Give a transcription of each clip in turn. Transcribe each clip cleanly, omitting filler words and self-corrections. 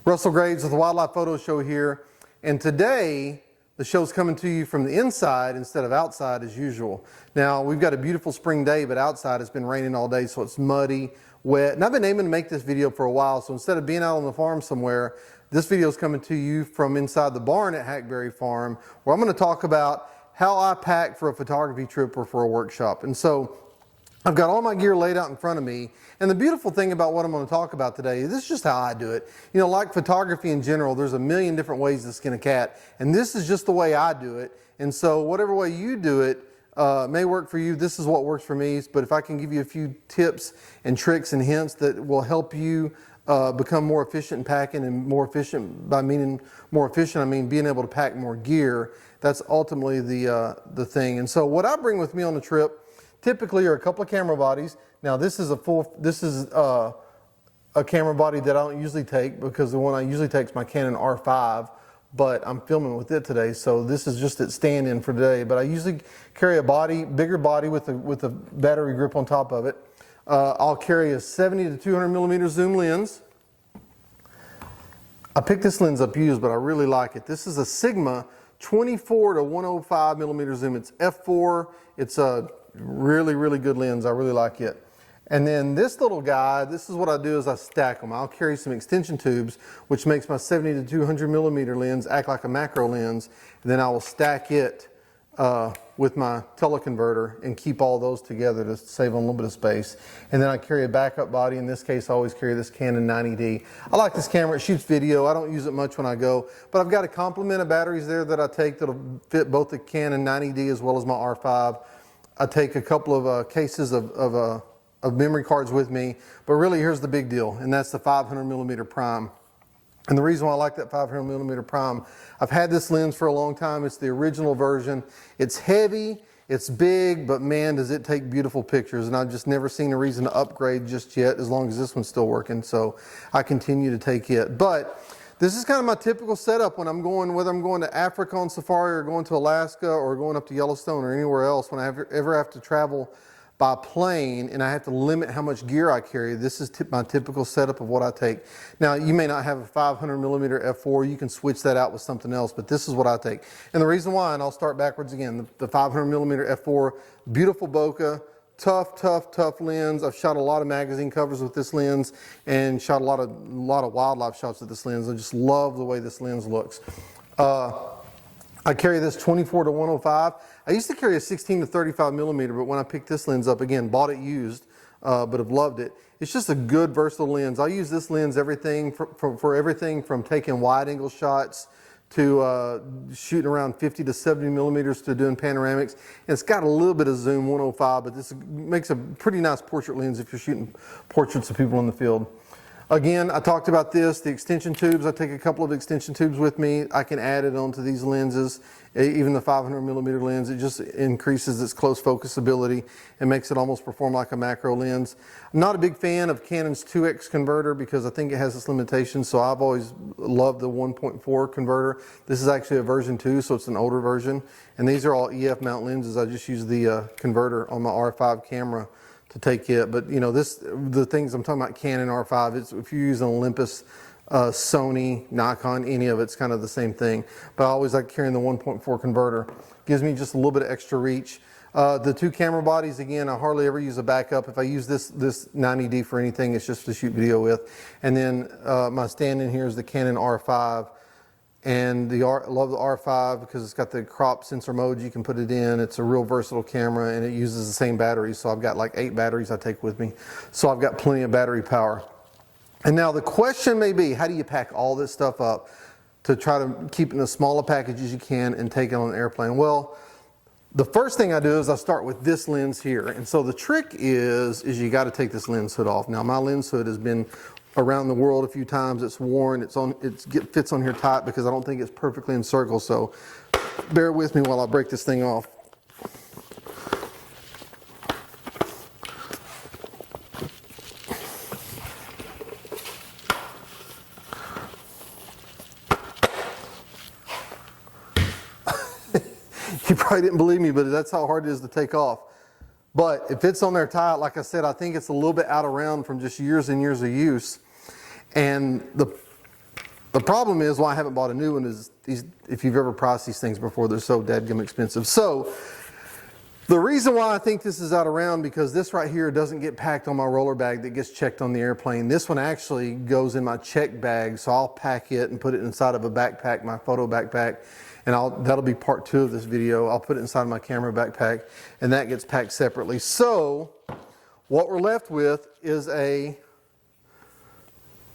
Russell Graves with the Wildlife Photo Show here, and today the show's coming to you from the inside instead of outside as usual. Now we've got a beautiful spring day, but outside it's been raining all day, so it's muddy, wet, and I've been aiming to make this video for a while, so instead of being out on the farm somewhere, this video is coming to you from inside the barn at Hackberry Farm, where I'm going to talk about how I pack for a photography trip or for a workshop. And so I've got all my gear laid out in front of me, and the beautiful thing about what I'm going to talk about today, this is just how I do it. You know, like photography in general, there's a million different ways to skin a cat, and this is just the way I do it. And so whatever way you do it may work for you. This is what works for me, but if I can give you a few tips and tricks and hints that will help you become more efficient in packing, and more efficient, by meaning more efficient, I mean being able to pack more gear. That's ultimately the thing. And so what I bring with me on the trip typically are a couple of camera bodies. Now this is a camera body that I don't usually take, because the one I usually take is my Canon R5, but I'm filming with it today, so this is just its stand-in for today. But I usually carry a bigger body with a battery grip on top of it. I'll carry a 70 to 200 millimeter zoom lens. I picked this lens up used, but I really like it. This is a Sigma 24 to 105 millimeter zoom. It's f4. It's a really good lens. I really like it. And then this little guy, this is what I do is I stack them. I'll carry some extension tubes, which makes my 70 to 200 millimeter lens act like a macro lens. And then I will stack it with my teleconverter and keep all those together to save on a little bit of space. And then I carry a backup body. In this case, I always carry this Canon 90D. I like this camera. It shoots video. I don't use it much when I go, but I've got a complement of batteries there that I take that'll fit both the Canon 90D as well as my R5. I take a couple of cases of memory cards with me, but really here's the big deal, and that's the 500 millimeter prime. And the reason why I like that 500 millimeter prime, I've had this lens for a long time. It's the original version. It's heavy, it's big, but man, does it take beautiful pictures. And I've just never seen a reason to upgrade just yet, as long as this one's still working. So I continue to take it. But this is kind of my typical setup when I'm going, whether I'm going to Africa on safari or going to Alaska or going up to Yellowstone or anywhere else. When I ever have to travel by plane and I have to limit how much gear I carry, this is my typical setup of what I take. Now, you may not have a 500 millimeter f4, you can switch that out with something else, but this is what I take. And the reason why, and I'll start backwards again, the 500 millimeter f4, beautiful bokeh, tough lens. I've shot a lot of magazine covers with this lens and shot a lot of wildlife shots with this lens. I just love the way this lens looks. I carry this 24 to 105. I used to carry a 16 to 35 millimeter, but when I picked this lens up, again, bought it used, but have loved it. It's just a good versatile lens. I use this lens for everything from taking wide angle shots to shooting around 50 to 70 millimeters to doing panoramics. And it's got a little bit of zoom, 105, but this makes a pretty nice portrait lens if you're shooting portraits of people in the field. Again, I talked about this, the extension tubes. I take a couple of extension tubes with me. I can add it onto these lenses, even the 500 millimeter lens. It just increases its close focus ability and makes it almost perform like a macro lens. I'm not a big fan of Canon's 2X converter because I think it has its limitations, so I've always loved the 1.4 converter. This is actually a version 2, so it's an older version. And these are all EF mount lenses. I just use the converter on my R5 camera to take it. But you know, the things I'm talking about, Canon R5, it's, if you use an Olympus, Sony, Nikon, any of it's kind of the same thing. But I always like carrying the 1.4 converter. Gives me just a little bit of extra reach. The two camera bodies, again, I hardly ever use a backup. If I use this 90D for anything, it's just to shoot video with. And then my stand-in here is the Canon R5. And I love the R5 because it's got the crop sensor mode. You can put it in. It's a real versatile camera, and it uses the same batteries. So I've got like 8 batteries I take with me. So I've got plenty of battery power. And now the question may be, how do you pack all this stuff up to try to keep it in as small a package as you can and take it on an airplane? Well, the first thing I do is I start with this lens here. And so the trick is you got to take this lens hood off. Now my lens hood has been around the world a few times. It's worn, it fits on here tight because I don't think it's perfectly encircled. So bear with me while I break this thing off. You probably didn't believe me, but that's how hard it is to take off. But if it's on there tight, like I said, I think it's a little bit out of round from just years and years of use. And problem is why I haven't bought a new one is if you've ever priced these things before, they're so dadgum expensive. So the reason why I think this is out of round, because this right here doesn't get packed on my roller bag that gets checked on the airplane. This one actually goes in my check bag, so I'll pack it and put it inside of a backpack, my photo backpack, and that'll be part 2 of this video. I'll put it inside my camera backpack, and that gets packed separately. So what we're left with is a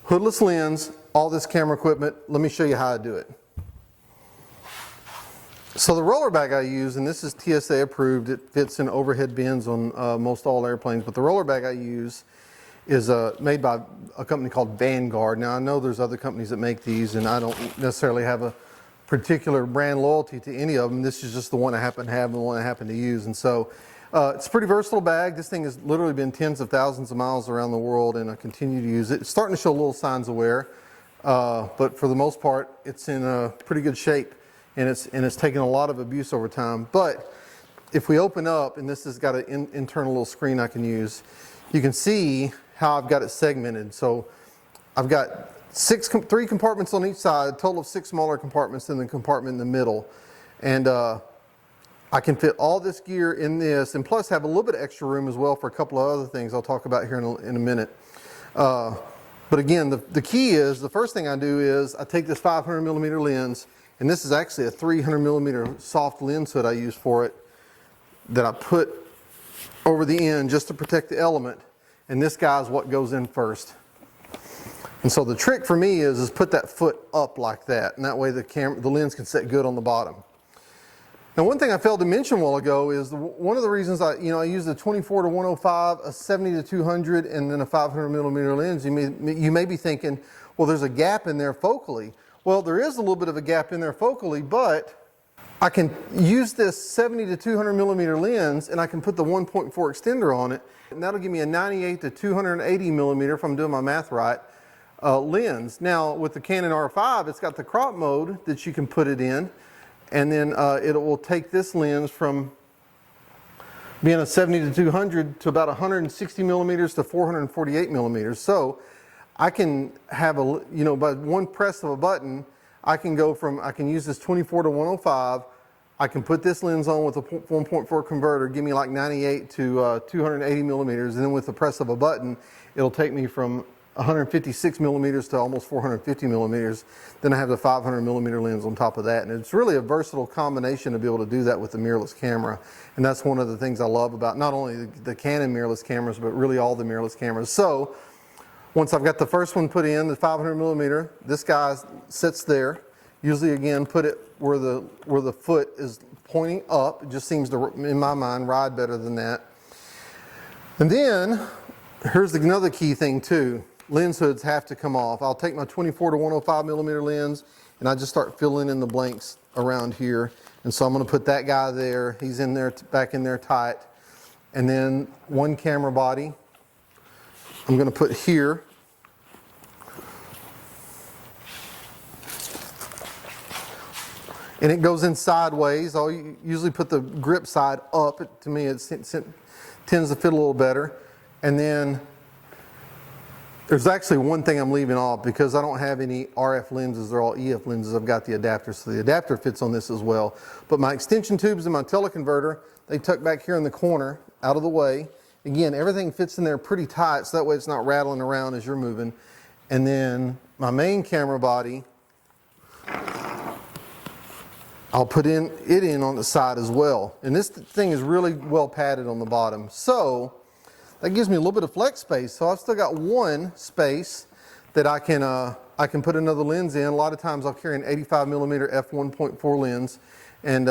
hoodless lens, all this camera equipment. Let me show you how I do it. So the roller bag I use, and this is TSA approved, it fits in overhead bins on most all airplanes, but the roller bag I use is made by a company called Vanguard. Now I know there's other companies that make these, and I don't necessarily have a particular brand loyalty to any of them. This is just the one I happen to have and the one I happen to use. And so it's a pretty versatile bag. This thing has literally been tens of thousands of miles around the world, and I continue to use it. It's starting to show little signs of wear, but for the most part, it's in pretty good shape. And it's taken a lot of abuse over time. But if we open up, and this has got an internal little screen I can use, you can see how I've got it segmented. So I've got 3 compartments on each side, a total of 6 smaller compartments in the compartment in the middle. And I can fit all this gear in this, and plus have a little bit of extra room as well for a couple of other things I'll talk about here in a minute. But again, the key is, the first thing I do is I take this 500 millimeter lens, and this is actually a 300 millimeter soft lens hood I use for it, that I put over the end just to protect the element. And this guy's what goes in first. And so the trick for me is put that foot up like that, and that way the lens can sit good on the bottom. Now, one thing I failed to mention a while ago is one of the reasons I use the 24 to 105, a 70 to 200, and then a 500 millimeter lens. You may be thinking, well, there's a gap in there focally. Well, there is a little bit of a gap in there focally, but I can use this 70 to 200 millimeter lens, and I can put the 1.4 extender on it, and that'll give me a 98 to 280 millimeter, if I'm doing my math right, lens. Now, with the Canon R5, it's got the crop mode that you can put it in, and then it will take this lens from being a 70 to 200 to about 160 millimeters to 448 millimeters. So I can have by one press of a button, I can use this 24 to 105. I can put this lens on with a 1.4 converter, give me like 98 to 280 millimeters, and then with the press of a button, it'll take me from 156 millimeters to almost 450 millimeters. Then I have the 500 millimeter lens on top of that, and it's really a versatile combination to be able to do that with the mirrorless camera. And that's one of the things I love about not only the Canon mirrorless cameras, but really all the mirrorless cameras. So once I've got the first one put in, the 500 millimeter, this guy sits there. Usually, again, put it where the foot is pointing up. It just seems to, in my mind, ride better than that. And then here's another key thing too. Lens hoods have to come off. I'll take my 24 to 105 millimeter lens, and I just start filling in the blanks around here. And so I'm going to put that guy there. He's in there, back in there tight. And then one camera body I'm going to put here. And it goes in sideways. I'll usually put the grip side up. To me, it tends to fit a little better. And then there's actually one thing I'm leaving off because I don't have any RF lenses. They're all EF lenses. I've got the adapter, so the adapter fits on this as well. But my extension tubes and my teleconverter, they tuck back here in the corner, out of the way. Again, everything fits in there pretty tight, so that way it's not rattling around as you're moving. And then my main camera body, I'll put it in on the side as well. And this thing is really well padded on the bottom. So that gives me a little bit of flex space. So I've still got one space that I can put another lens in. A lot of times I'll carry an 85 millimeter f1.4 lens, and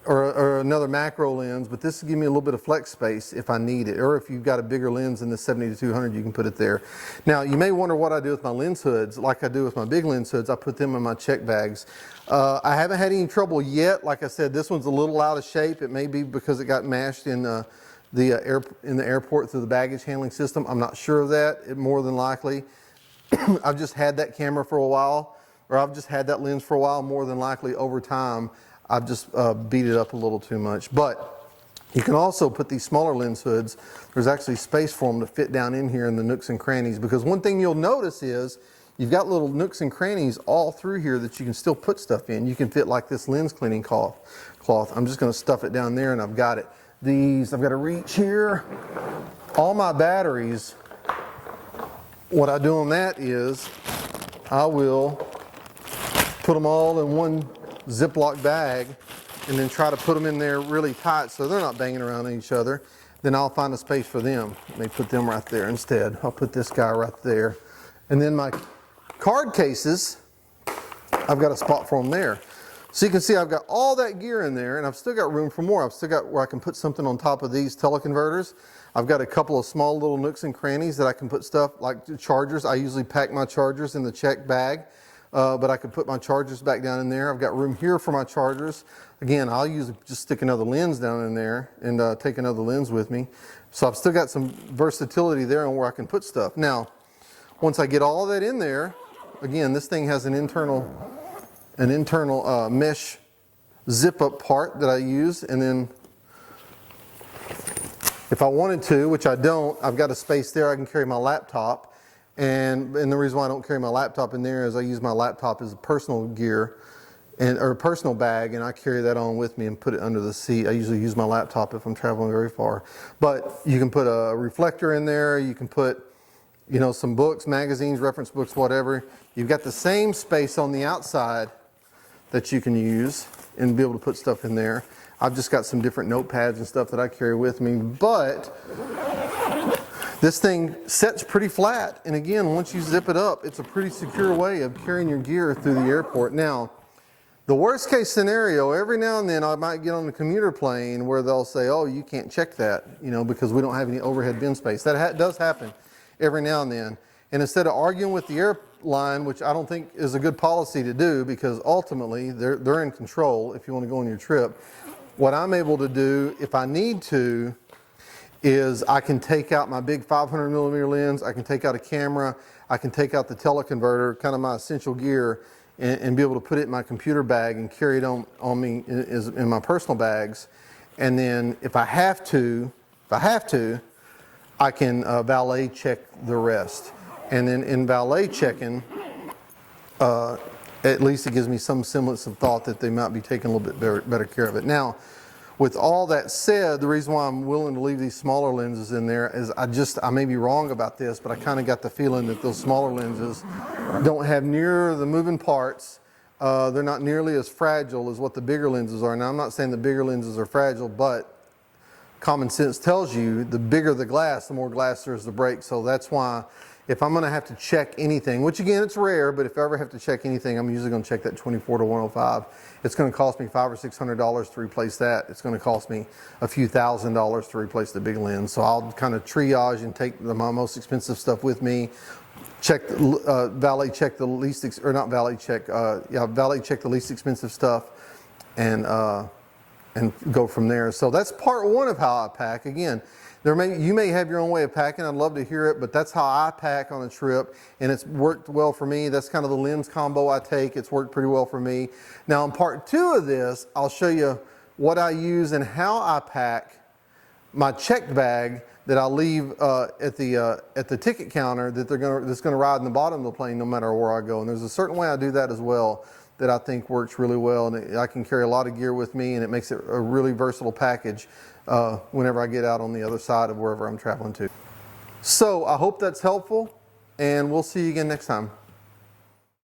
or another macro lens, but this will give me a little bit of flex space if I need it, or if you've got a bigger lens than the 70 to 200, you can put it there. Now, you may wonder what I do with my lens hoods. Like I do with my big lens hoods, I put them in my check bags. I haven't had any trouble yet. Like I said, this one's a little out of shape. It may be because it got mashed in the airport through the baggage handling system. I'm not sure of that. More than likely. I've just had that camera for a while, or I've just had that lens for a while. More than likely, over time, I've just beat it up a little too much. But you can also put these smaller lens hoods. There's actually space for them to fit down in here in the nooks and crannies, because one thing you'll notice is you've got little nooks and crannies all through here that you can still put stuff in. You can fit like this lens cleaning cloth. I'm just going to stuff it down there, and I've got it. I've got a reach here. All my batteries, what I do on that is I will put them all in one Ziploc bag and then try to put them in there really tight so they're not banging around each other. Then I'll find a space for them. Let me put them right there instead. I'll put this guy right there. And then my card cases, I've got a spot for them there. So you can see I've got all that gear in there, and I've still got room for more. I've still got where I can put something on top of these teleconverters. I've got a couple of small little nooks and crannies that I can put stuff like chargers. I usually pack my chargers in the check bag, but I could put my chargers back down in there. I've got room here for my chargers. Again, I'll usually just stick another lens down in there and take another lens with me. So I've still got some versatility there on where I can put stuff. Now, once I get all that in there, again, this thing has an internal mesh zip up part that I use, and then if I wanted to, which I don't, I've got a space there I can carry my laptop. And the reason why I don't carry my laptop in there is I use my laptop as a personal gear or a personal bag, and I carry that on with me and put it under the seat. I usually use my laptop if I'm traveling very far. But you can put a reflector in there, you can put, you know, some books, magazines, reference books, whatever. You've got the same space on the outside that you can use and be able to put stuff in there. I've just got some different notepads and stuff that I carry with me, but this thing sets pretty flat. And again, once you zip it up, it's a pretty secure way of carrying your gear through the airport. Now, the worst case scenario, every now and then I might get on the commuter plane where they'll say, oh, you can't check that, you know, because we don't have any overhead bin space. That does happen every now and then. And instead of arguing with the airline, which I don't think is a good policy to do, because ultimately they're in control if you want to go on your trip, what I'm able to do, if I need to, is I can take out my big 500 millimeter lens, I can take out a camera, I can take out the teleconverter, kind of my essential gear, and be able to put it in my computer bag and carry it on me in my personal bags. And then if I have to, I can valet check the rest. And then in valet checking, at least it gives me some semblance of thought that they might be taking a little bit better care of it. Now, with all that said, the reason why I'm willing to leave these smaller lenses in there is I may be wrong about this, but I kind of got the feeling that those smaller lenses don't have near the moving parts. They're not nearly as fragile as what the bigger lenses are. Now, I'm not saying the bigger lenses are fragile, but common sense tells you the bigger the glass, the more glass there is to break. So that's why if I'm going to have to check anything, which again, it's rare, but if I ever have to check anything, I'm usually going to check that 24 to 105. It's going to cost me $500 or $600 to replace that. It's going to cost me a few $1,000s to replace the big lens. So I'll kind of triage and take my most expensive stuff with me. Valet check the least, valet check the least expensive stuff, and go from there. So that's part one of how I pack. Again, you may have your own way of packing. I'd love to hear it, but that's how I pack on a trip, and it's worked well for me. That's kind of the lens combo I take. It's worked pretty well for me. Now, in part two of this, I'll show you what I use and how I pack my checked bag that I'll leave at the ticket counter that's going to ride in the bottom of the plane no matter where I go. And there's a certain way I do that as well that I think works really well, and I can carry a lot of gear with me, and it makes it a really versatile package whenever I get out on the other side of wherever I'm traveling to. So I hope that's helpful, and we'll see you again next time.